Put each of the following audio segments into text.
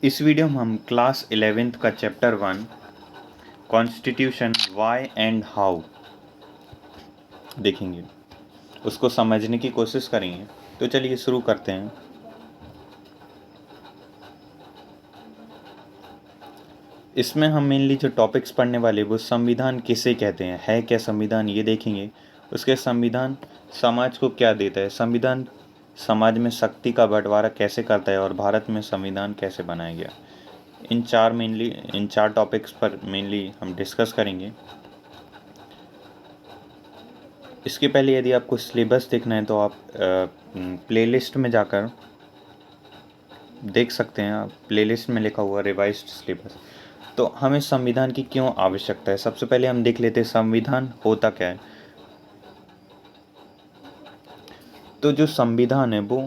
इस वीडियो में हम क्लास 11th का chapter 1 constitution why and how देखेंगे, उसको समझने की कोशिश करेंगे। तो चलिए शुरू करते हैं। इसमें हम मेनली जो टॉपिक्स पढ़ने वाले वो संविधान किसे कहते हैं, है क्या संविधान, ये देखेंगे। उसके संविधान समाज को क्या देता है, संविधान समाज में शक्ति का बंटवारा कैसे करता है और भारत में संविधान कैसे बनाया गया। इन चार टॉपिक्स पर मेनली हम डिस्कस करेंगे। इसके पहले यदि आपको सिलेबस देखना है तो आप प्लेलिस्ट में जाकर देख सकते हैं। आप प्लेलिस्ट में लिखा हुआ रिवाइज्ड सिलेबस। तो हमें संविधान की क्यों आवश्यकता है, सबसे पहले हम देख लेते हैं संविधान होता क्या है। तो जो संविधान है वो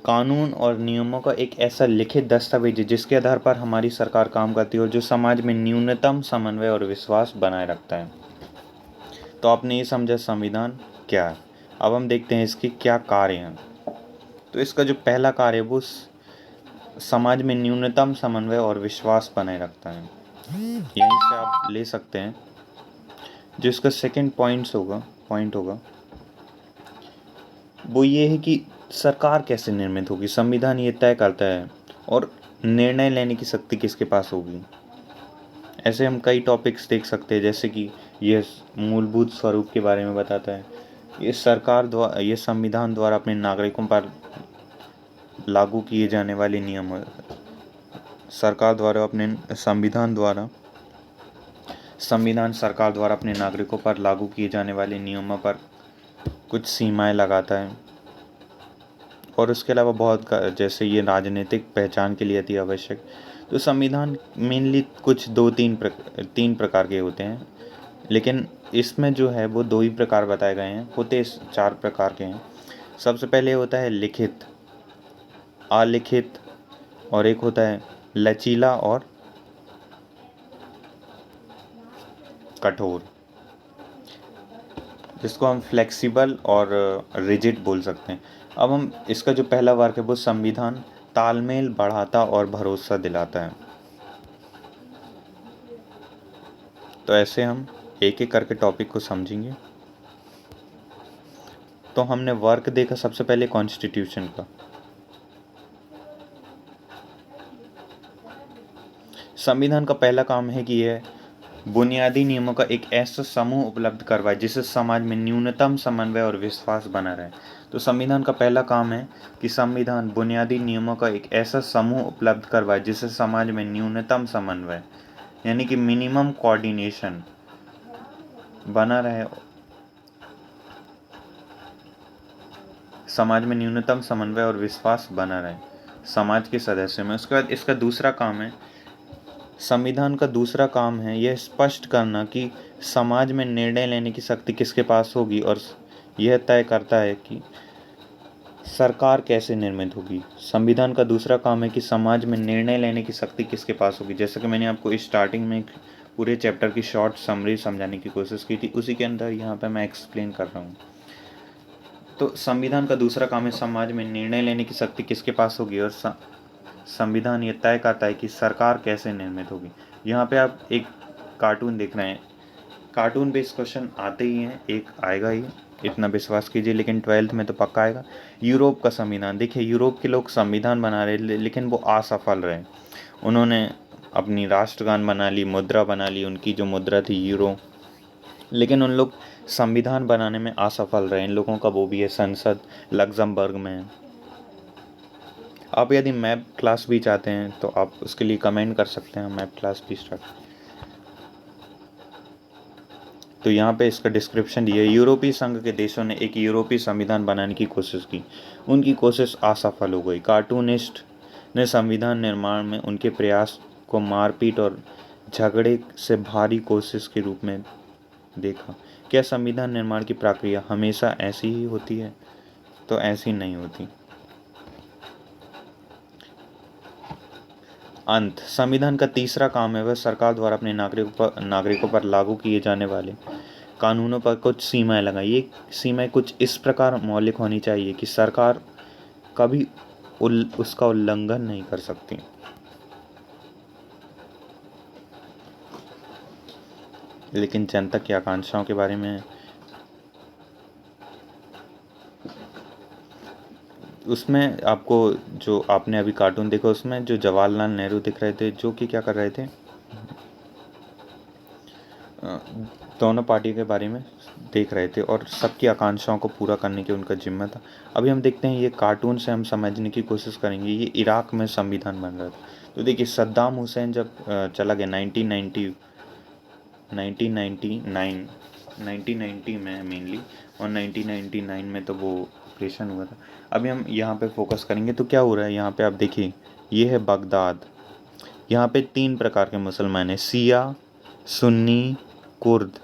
कानून और नियमों का एक ऐसा लिखित दस्तावेज है जिसके आधार पर हमारी सरकार काम करती है और जो समाज में न्यूनतम समन्वय और विश्वास बनाए रखता है। तो आपने ये समझा संविधान क्या है। अब हम देखते हैं इसके क्या कार्य हैं। तो इसका जो पहला कार्य है वो समाज में न्यूनतम समन्वय और विश्वास बनाए रखता है। यहीं से आप ले सकते हैं। जो इसका सेकंड पॉइंट होगा वो ये है कि सरकार कैसे निर्मित होगी। संविधान ये तय करता है और निर्णय लेने की शक्ति किसके पास होगी। ऐसे हम कई टॉपिक्स देख सकते हैं, जैसे कि यह मूलभूत स्वरूप के बारे में बताता है। ये संविधान द्वारा अपने नागरिकों पर लागू किए जाने वाले नियम, सरकार द्वारा संविधान सरकार द्वारा अपने नागरिकों पर लागू किए जाने वाले नियमों पर कुछ सीमाएं लगाता है। और उसके अलावा जैसे ये राजनीतिक पहचान के लिए अति आवश्यक। तो संविधान मेनली कुछ तीन प्रकार के होते हैं, लेकिन इसमें जो है वो दो ही प्रकार बताए गए हैं, होते इस चार प्रकार के हैं। सबसे पहले होता है लिखित, अलिखित, और एक होता है लचीला और कठोर, जिसको हम फ्लेक्सिबल और रिजिड बोल सकते हैं। अब हम इसका जो पहला वर्ग है वो संविधान तालमेल बढ़ाता और भरोसा दिलाता है। तो ऐसे हम एक एक करके टॉपिक को समझेंगे। तो हमने वर्क देखा सबसे पहले कॉन्स्टिट्यूशन का। संविधान का पहला काम है कि यह बुनियादी नियमों का एक ऐसा समूह उपलब्ध करवाए जिससे समाज में न्यूनतम समन्वय और विश्वास बना रहे। तो संविधान का पहला काम है कि संविधान बुनियादी नियमों का एक ऐसा समूह उपलब्ध करवाए जिससे समाज में न्यूनतम समन्वय यानी कि मिनिमम कोऑर्डिनेशन बना रहे, समाज में न्यूनतम समन्वय और विश्वास बना रहे समाज के सदस्यों में। उसके बाद इसका दूसरा काम है, संविधान का दूसरा काम है यह स्पष्ट करना कि समाज में निर्णय लेने की शक्ति किसके पास होगी और यह तय करता है कि सरकार कैसे निर्मित होगी। संविधान का दूसरा काम है कि समाज में निर्णय लेने की शक्ति किसके पास होगी। जैसा कि मैंने आपको स्टार्टिंग में पूरे चैप्टर की शॉर्ट समरी समझाने की कोशिश की थी, उसी के अंदर यहाँ पे मैं एक्सप्लेन कर रहा हूँ। तो संविधान का दूसरा काम है समाज में निर्णय लेने की शक्ति किसके पास होगी और संविधान ये तय करता है कि सरकार कैसे निर्मित होगी। यहाँ पे आप एक कार्टून देख रहे हैं, कार्टून बेस्ड क्वेश्चन आते ही हैं, एक आएगा ही, इतना विश्वास कीजिए, लेकिन 12th में तो पक्का आएगा। यूरोप का संविधान देखिए, यूरोप के लोग संविधान बना रहे लेकिन वो असफल रहे। उन्होंने अपनी राष्ट्रगान बना ली, मुद्रा बना ली, उनकी जो मुद्रा थी यूरो, लेकिन उन लोग संविधान बनाने में असफल रहे। इन लोगों का वो भी है संसद लग्जमबर्ग में है। आप यदि मैप क्लास भी चाहते हैं तो आप उसके लिए कमेंट कर सकते हैं, मैप क्लास भी स्टार्ट। तो यहाँ पे इसका डिस्क्रिप्शन दिया है। यूरोपीय संघ के देशों ने एक यूरोपीय संविधान बनाने की कोशिश की, उनकी कोशिश असफल हो गई। कार्टूनिस्ट ने संविधान निर्माण में उनके प्रयास को मारपीट और झगड़े से भारी कोशिश के रूप में देखा। क्या संविधान निर्माण की प्रक्रिया हमेशा ऐसी ही होती है? तो ऐसी नहीं होती। अंत, संविधान का तीसरा काम है वह सरकार द्वारा अपने नागरिकों पर लागू किए जाने वाले कानूनों पर कुछ सीमाएं लगाई। ये सीमाएं कुछ इस प्रकार मौलिक होनी चाहिए कि सरकार कभी उसका उल्लंघन नहीं कर सकती। लेकिन जनता की आकांक्षाओं के बारे में उसमें आपको, जो आपने अभी कार्टून देखा उसमें जो जवाहरलाल नेहरू दिख रहे थे, जो कि क्या कर रहे थे, दोनों पार्टी के बारे में देख रहे थे और सबकी आकांक्षाओं को पूरा करने की उनका जिम्मा था। अभी हम देखते हैं ये कार्टून से हम समझने की कोशिश करेंगे। ये इराक में संविधान बन रहा था। तो देखिए सद्दाम हुसैन जब चला गया 1990 में मेनली, और 1999 में तो वो ऑपरेशन हुआ था। अभी हम यहाँ पे फोकस करेंगे तो क्या हो रहा है यहाँ पे आप देखिए, ये है बगदाद। यहाँ पे 3 प्रकार के मुसलमान हैं, शिया, सुन्नी, कुर्द।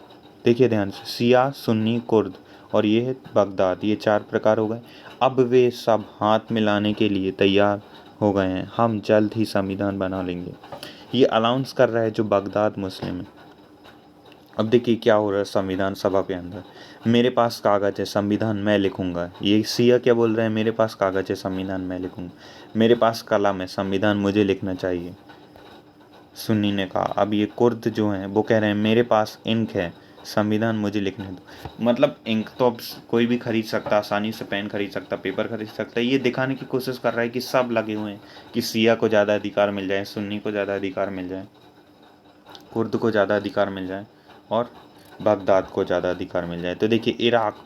देखिए ध्यान से, शिया, सुन्नी, कुर्द, और ये है बगदाद। ये 4 प्रकार हो गए। अब वे सब हाथ मिलाने के लिए तैयार हो गए हैं, हम जल्द ही संविधान बना लेंगे। ये अनाउंस कर रहा है जो बगदाद मुस्लिम है। अब देखिए क्या हो रहा है संविधान सभा के अंदर, मेरे पास कागज़ है, संविधान मैं लिखूंगा। ये सिया क्या बोल रहे हैं, मेरे पास कागज़ है, संविधान मैं लिखूंगा। मेरे पास कलम है, संविधान मुझे लिखना चाहिए, सुन्नी ने कहा। अब ये कुर्द जो हैं वो कह रहे हैं मेरे पास इंक है, संविधान मुझे लिखने दो। मतलब इंक तो अब कोई भी खरीद सकता, आसानी से पेन खरीद सकता, पेपर खरीद सकता है। ये दिखाने की कोशिश कर रहा है कि सब लगे हुए हैं कि सिया को ज़्यादा अधिकार मिल जाए, सुन्नी को ज़्यादा अधिकार मिल जाए, कुर्द को ज़्यादा अधिकार मिल जाए, और बगदाद को ज़्यादा अधिकार मिल जाए। तो देखिए इराक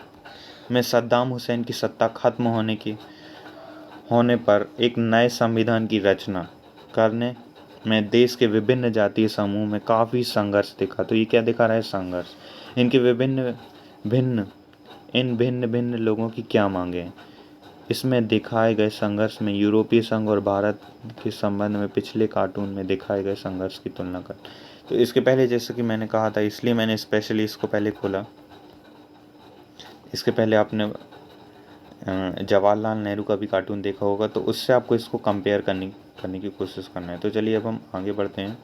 में सद्दाम हुसैन की सत्ता खत्म होने पर एक नए संविधान की रचना करने में देश के विभिन्न जातीय समूह में काफ़ी संघर्ष दिखा। तो ये क्या दिखा रहा है, संघर्ष। इनके भिन्न भिन्न भिन्न लोगों की क्या मांगे हैं। इसमें दिखाए गए संघर्ष में यूरोपीय संघ और भारत के संबंध में पिछले कार्टून में दिखाए गए संघर्ष की तुलना कर। तो इसके पहले जैसे कि मैंने कहा था, इसलिए मैंने स्पेशली इसको पहले खोला। इसके पहले आपने जवाहरलाल नेहरू का भी कार्टून देखा होगा, तो उससे आपको इसको कंपेयर करने की कोशिश करना है। तो चलिए अब हम आगे बढ़ते हैं।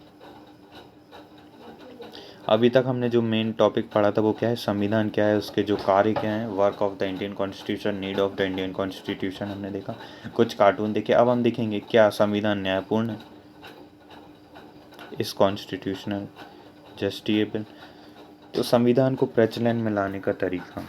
अभी तक हमने जो मेन टॉपिक पढ़ा था वो क्या है, संविधान क्या है, उसके जो कार्य क्या है, work of the Indian constitution, need of the Indian constitution हमने देखा, कुछ कार्टून देखे। अब हम देखेंगे क्या संविधान न्यायपूर्ण है, इस कॉन्स्टिट्यूशनल जस्टिसेबल। तो संविधान को प्रचलन में लाने का तरीका,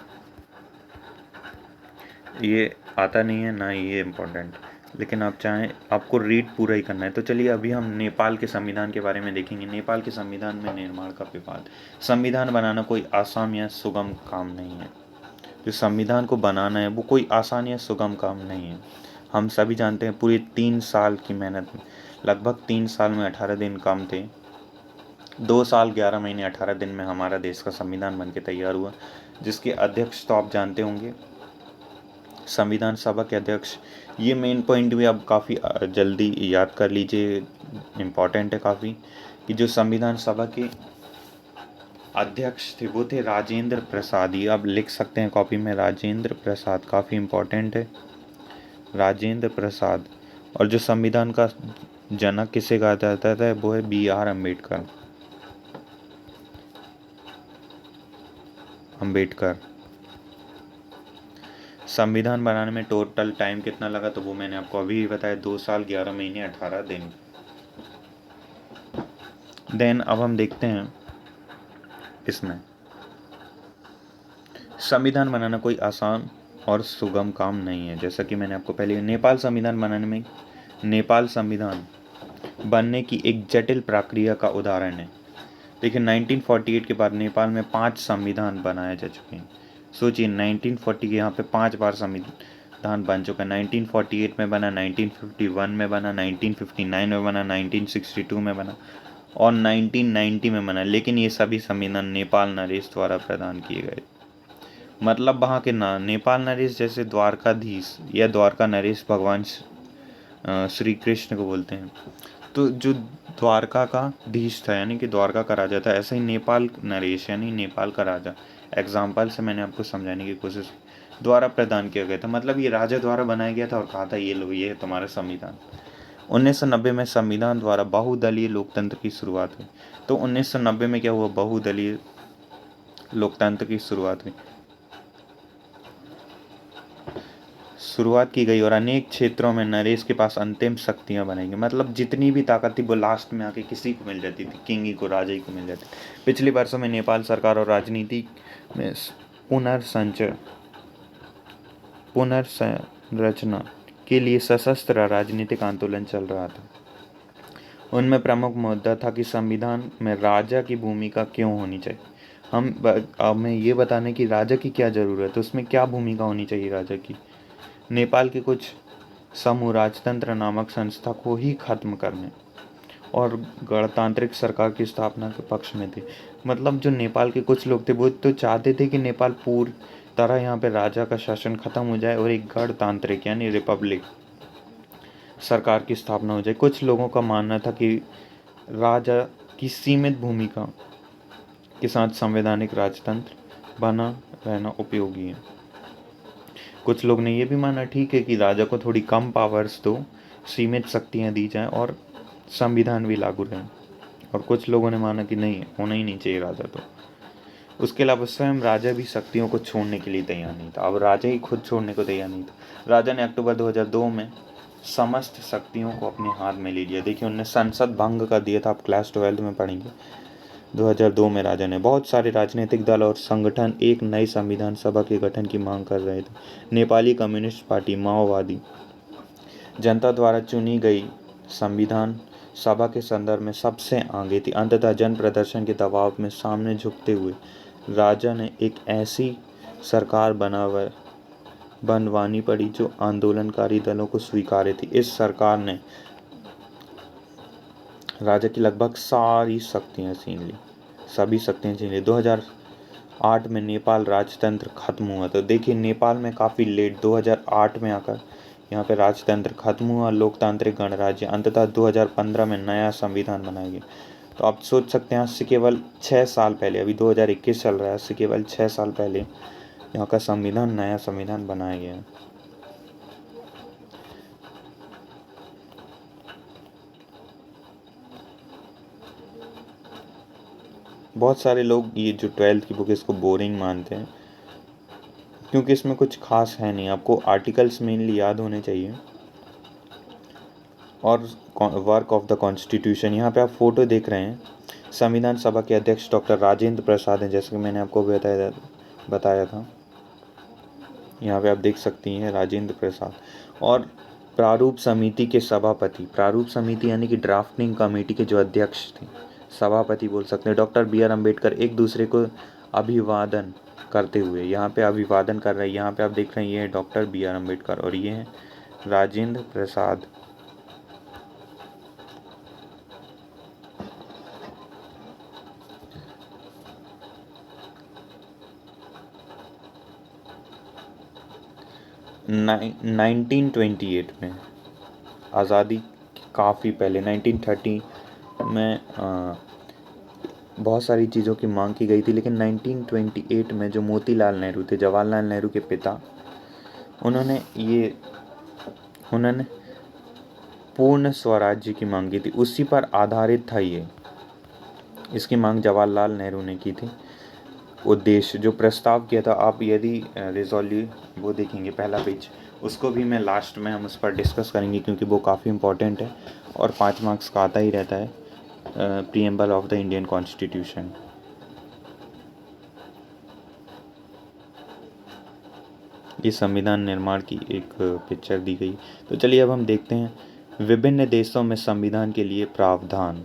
ये आता नहीं है ना, ये इम्पोर्टेंट, लेकिन आप चाहें आपको रीड पूरा ही करना है। तो चलिए अभी हम नेपाल के संविधान के बारे में देखेंगे। नेपाल के संविधान में निर्माण का विवाद। संविधान बनाना कोई आसान या सुगम काम नहीं है। जो संविधान को बनाना है वो कोई आसान या सुगम काम नहीं है। हम सभी जानते हैं पूरे 3 साल की मेहनत में, लगभग 3 साल में 18 दिन कम थे, 2 साल 11 महीने 18 दिन में हमारा देश का संविधान बन के तैयार हुआ, जिसके अध्यक्ष तो आप जानते होंगे, संविधान सभा के अध्यक्ष। ये मेन पॉइंट भी आप काफ़ी जल्दी याद कर लीजिए, इम्पॉर्टेंट है काफ़ी, कि जो संविधान सभा के अध्यक्ष थे वो थे राजेंद्र प्रसाद। ये आप लिख सकते हैं कॉपी में, राजेंद्र प्रसाद, काफ़ी इम्पॉर्टेंट है, राजेंद्र प्रसाद। और जो संविधान का जनक किसे कहा जाता था वो है BR अम्बेडकर। संविधान बनाने में टोटल टाइम कितना लगा, तो वो मैंने आपको अभी बताया, 2 साल 11 महीने 18 दिन। देन अब हम देखते हैं इसमें, संविधान बनाना कोई आसान और सुगम काम नहीं है। जैसा कि मैंने आपको पहले, नेपाल संविधान बनाने में, नेपाल संविधान बनने की एक जटिल प्रक्रिया का उदाहरण है। देखिए 1948 के बाद नेपाल में 5 संविधान बनाए जा चुके हैं। सोचिए 1940 के यहाँ पे 5 बार संविधान बन चुका है। 1948 में बना, 1951 में बना, 1959 में बना, 1962 में बना, और 1990 में बना। लेकिन ये सभी संविधान नेपाल नरेश द्वारा प्रदान किए गए। मतलब वहाँ के नेपाल नरेश, जैसे द्वारकाधीश या द्वारका नरेश भगवान श्री कृष्ण को बोलते हैं, तो जो द्वारका का धीश था यानी कि द्वारका का राजा था, ऐसे ही नेपाल नरेश यानी नेपाल का राजा, एग्जाम्पल से मैंने आपको समझाने की कोशिश, द्वारा प्रदान किया गया था। मतलब ये राजा द्वारा बनाया गया था और कहा था ये लो, ये है तुम्हारा संविधान। 1990 में संविधान द्वारा बहुदलीय लोकतंत्र की शुरुआत हुई। तो 1990 में क्या हुआ, बहुदलीय लोकतंत्र की शुरुआत हुई। शुरुआत की गई और अनेक क्षेत्रों में नरेश के पास अंतिम शक्तियां बनाई गई। मतलब जितनी भी ताकत थी वो लास्ट में आके किसी को मिल जाती थी, किंग ही को, राजा ही को मिल जाती। पिछले वर्षों में नेपाल सरकार और राजनीति में पुनर्संरचना के लिए सशस्त्र राजनीतिक आंदोलन चल रहा था। उनमें प्रमुख मुद्दा था कि संविधान में राजा की भूमिका क्यों होनी चाहिए। हमें ये बताने की राजा की क्या ज़रूरत है, उसमें क्या भूमिका होनी चाहिए राजा की। नेपाल के कुछ समूह राजतंत्र नामक संस्था को ही खत्म करने और गणतांत्रिक सरकार की स्थापना के पक्ष में थे। मतलब जो नेपाल के कुछ लोग थे वो तो चाहते थे कि नेपाल पूरी तरह यहाँ पे राजा का शासन खत्म हो जाए और एक गणतांत्रिक यानी रिपब्लिक सरकार की स्थापना हो जाए। कुछ लोगों का मानना था कि राजा की सीमित भूमिका के साथ संवैधानिक राजतंत्र बना रहना उपयोगी है। कुछ लोग ने यह भी माना ठीक है कि राजा को थोड़ी कम पावर्स दो, सीमित शक्तियां दी जाएं और संविधान भी लागू रहे। और कुछ लोगों ने माना कि नहीं, होना ही नहीं चाहिए राजा। तो उसके अलावा स्वयं राजा भी शक्तियों को छोड़ने के लिए तैयार नहीं था। अब राजा ही खुद छोड़ने को तैयार नहीं था। राजा ने अक्टूबर 2002 में समस्त शक्तियों को अपने हाथ में ले लिया। देखिए, उन्होंने संसद भंग कर दिया था, आप क्लास 12 में पढ़ेंगे। 2002 में राजा ने, बहुत सारे राजनीतिक दल और संगठन एक नई संविधान सभा के गठन की मांग कर रहे थे। नेपाली कम्युनिस्ट पार्टी, माओवादी जनता द्वारा चुनी गई संविधान सभा के संदर्भ में सबसे आगे थी। अंततः जन प्रदर्शन के दबाव में सामने झुकते हुए राजा ने एक ऐसी सरकार बनवानी पड़ी जो आंदोलनकारी दलों को स्वीकार्य थी। इस सरकार ने राजा की लगभग सभी शक्तियां छीन ली। 2008 में नेपाल राजतंत्र खत्म हुआ। तो देखिए, नेपाल में काफ़ी लेट 2008 में आकर यहाँ पे राजतंत्र खत्म हुआ, लोकतांत्रिक गणराज्य। अंततः 2015 में नया संविधान बनाया गया। तो आप सोच सकते हैं, आज से केवल 6 साल पहले, अभी 2021 चल रहा है, आज से केवल 6 साल पहले यहाँ का नया संविधान बनाया गया है। बहुत सारे लोग ये जो 12th की बुक है इसको बोरिंग मानते हैं, क्योंकि इसमें कुछ खास है नहीं। आपको आर्टिकल्स मेनली याद होने चाहिए और वर्क ऑफ द कॉन्स्टिट्यूशन। यहाँ पे आप फोटो देख रहे हैं, संविधान सभा के अध्यक्ष डॉक्टर राजेंद्र प्रसाद हैं, जैसे कि मैंने आपको बताया था। यहाँ पे आप देख सकती हैं राजेंद्र प्रसाद। और प्रारूप समिति के सभापति, प्रारूप समिति यानी कि ड्राफ्टिंग कमेटी के जो अध्यक्ष थे, सभापति बोल सकते हैं, डॉक्टर BR अम्बेडकर, एक दूसरे को अभिवादन करते हुए यहाँ पे अभिवादन कर रहे हैं। यहाँ पे आप देख रहे हैं, ये है डॉक्टर BR अम्बेडकर और ये है राजेंद्र प्रसाद। नाइ 1928 में, आज़ादी काफ़ी पहले 1930 में बहुत सारी चीज़ों की मांग की गई थी, लेकिन 1928 में जो मोतीलाल नेहरू थे, जवाहरलाल नेहरू के पिता, उन्होंने पूर्ण स्वराज्य की मांग की थी। उसी पर आधारित था ये, इसकी मांग जवाहरलाल नेहरू ने की थी। उद्देश्य जो प्रस्ताव किया था, आप यदि रिजोल्यूशन वो देखेंगे पहला पेज, उसको भी मैं लास्ट में हम उस पर डिस्कस करेंगे, क्योंकि वो काफ़ी इंपॉर्टेंट है और 5 मार्क्स का आता ही रहता है। Preamble of the Indian constitution. ये संविधान निर्माण की एक पिक्चर दी गई। तो चलिए अब हम देखते हैं विभिन्न देशों में संविधान के लिए प्रावधान।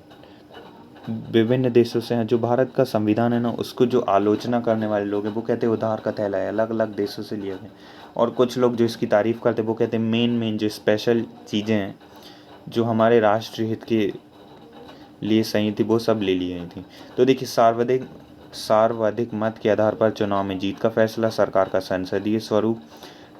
विभिन्न देशों से हैं, जो भारत का संविधान है ना, उसको जो आलोचना करने वाले लोग हैं वो कहते हैं उधार का थैला है, अलग अलग देशों से लिए गए। और कुछ लोग जो इसकी तारीफ़ करते हैं वो कहते हैं मेन जो स्पेशल चीज़ें हैं जो हमारे राष्ट्रीय हित के लिए सही थी वो सब ले ली गई थी। तो देखिए, सर्वाधिक मत के आधार पर चुनाव में जीत का फैसला, सरकार का संसदीय स्वरूप,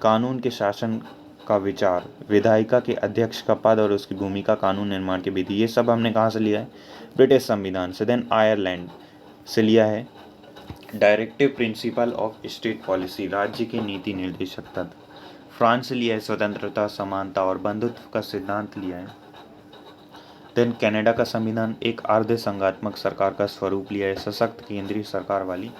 कानून के शासन का विचार, विधायिका के अध्यक्ष का पद और उसकी भूमिका, कानून निर्माण की विधि, ये सब हमने कहाँ से लिया है? ब्रिटिश संविधान से। देन आयरलैंड से लिया है directive principle of state policy, राज्य की नीति निर्देशक तत्व। फ्रांस से लिया है स्वतंत्रता, समानता और बंधुत्व का सिद्धांत लिया है। देन कनाडा का संविधान एक अर्ध संघात्मक सरकार का स्वरूप लिया है, सशक्त केंद्रीय सरकार वाली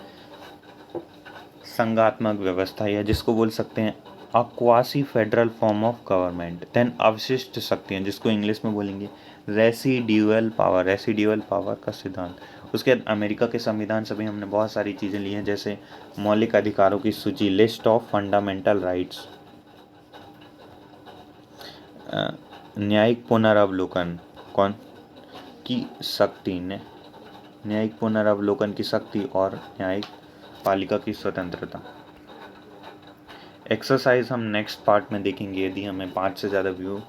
संघात्मक व्यवस्था है, जिसको बोल सकते हैं a quasi federal form of government. Then अवशिष्ट शक्तियाँ, जिसको इंग्लिश में बोलेंगे रेसिड्यूअल पावर, रेसिड्यूअल पावर का सिद्धांत। उसके बाद अमेरिका के संविधान से भी हमने बहुत सारी चीज़ें ली हैं, जैसे मौलिक अधिकारों की सूची, लिस्ट ऑफ फंडामेंटल राइट्स, न्यायिक पुनरावलोकन कौन की शक्ति ने न्यायिक पुनरावलोकन की शक्ति और न्यायिक पालिका की स्वतंत्रता। एक्सरसाइज हम नेक्स्ट पार्ट में देखेंगे। यदि हमें 5 से ज़्यादा व्यू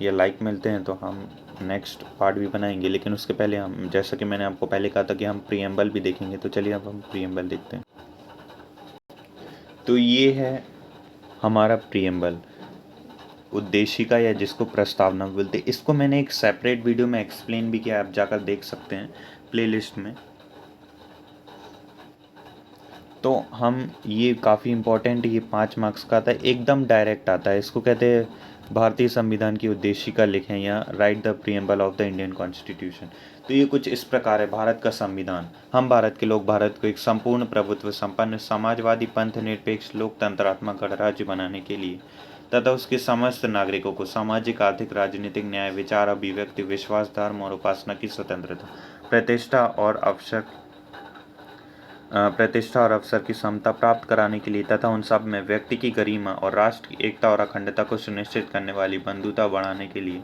या लाइक मिलते हैं तो हम नेक्स्ट पार्ट भी बनाएंगे, लेकिन उसके पहले हम, जैसा कि मैंने आपको पहले कहा था कि हम प्रीएम्बल भी देखेंगे, तो चलिए अब हम प्रीएम्बल देखते हैं। तो ये है हमारा प्रीएम्बल, उद्देशिका या जिसको प्रस्तावना बोलते हैं। इसको मैंने एक सेपरेट वीडियो में एक्सप्लेन भी किया, आप जाकर देख सकते हैं प्लेलिस्ट में। तो हम, ये काफ़ी इम्पोर्टेंट, ये 5 मार्क्स का आता है, एकदम डायरेक्ट आता है। इसको कहते हैं भारतीय संविधान की उद्देशिका लिखें या right the preamble of the Indian constitution. तो ये कुछ इस प्रकार है। भारत का संविधान, हम भारत के लोग भारत को एक संपूर्ण प्रभुत्व संपन्न समाजवादी पंथ निरपेक्ष लोकतंत्रात्मक गणराज्य बनाने के लिए तथा उसके समस्त नागरिकों को सामाजिक आर्थिक राजनीतिक न्याय विचार अभिव्यक्ति विश्वास धर्म और उपासना की स्वतंत्रता प्रतिष्ठा और अवसर की समता प्राप्त कराने के लिए तथा उन सब में व्यक्ति की गरिमा और राष्ट्र की एकता और अखंडता को सुनिश्चित करने वाली बंधुता बढ़ाने के लिए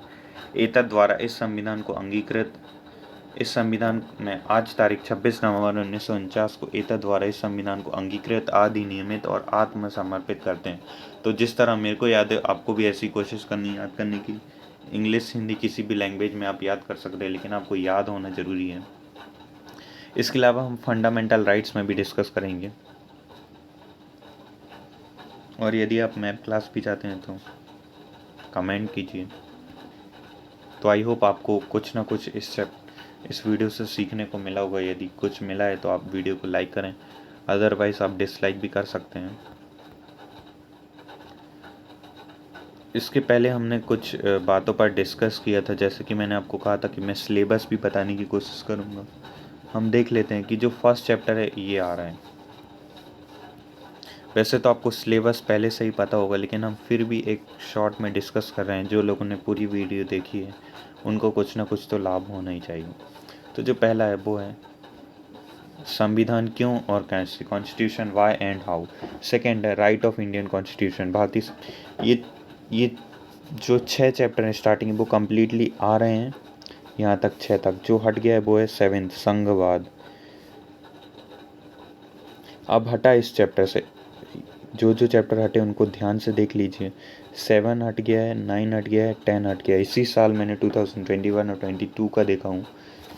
एतद द्वारा इस संविधान में आज तारीख 26 नवंबर 1949 को एतद द्वारा इस संविधान को अंगीकृत अधिनियमित और आत्मसमर्पित करते हैं। तो जिस तरह मेरे को याद है, आपको भी ऐसी कोशिश करनी, याद करने की। इंग्लिश हिंदी किसी भी लैंग्वेज में आप याद कर सकते हैं, लेकिन आपको याद होना ज़रूरी है। इसके अलावा हम फंडामेंटल राइट्स में भी डिस्कस करेंगे, और यदि आप मैथ क्लास भी चाहते हैं तो कमेंट कीजिए। तो आई होप आपको कुछ ना कुछ इस वीडियो से सीखने को मिला होगा। यदि कुछ मिला है तो आप वीडियो को लाइक करें, अदरवाइज़ आप डिसलाइक भी कर सकते हैं। इसके पहले हमने कुछ बातों पर डिस्कस किया था, जैसे कि मैंने आपको कहा था कि मैं सिलेबस भी बताने की कोशिश करूँगा। हम देख लेते हैं कि जो फर्स्ट चैप्टर है ये आ रहा है। वैसे तो आपको सिलेबस पहले से ही पता होगा, लेकिन हम फिर भी एक शॉर्ट में डिस्कस कर रहे हैं। जो लोगों ने पूरी वीडियो देखी है उनको कुछ ना कुछ तो लाभ होना ही चाहिए। तो जो पहला है वो है संविधान क्यों और कैसे, constitution why and how. Second है राइट ऑफ इंडियन कॉन्स्टिट्यूशन, भारतीय। ये जो 6 चैप्टर हैं स्टार्टिंग वो कम्प्लीटली आ रहे हैं यहाँ तक, 6 तक। जो हट गया है वो है 7th संघवाद। अब हटा इस चैप्टर से, जो चैप्टर हटे उनको ध्यान से देख लीजिए। 7 हट गया है, 9 हट गया है, 10 हट गया है। इसी साल मैंने 2021 और 22 का देखा हूँ,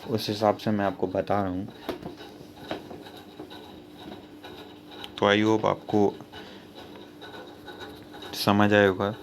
उस हिसाब से मैं आपको बता रहा हूँ। तो आई होप आपको समझ आया होगा।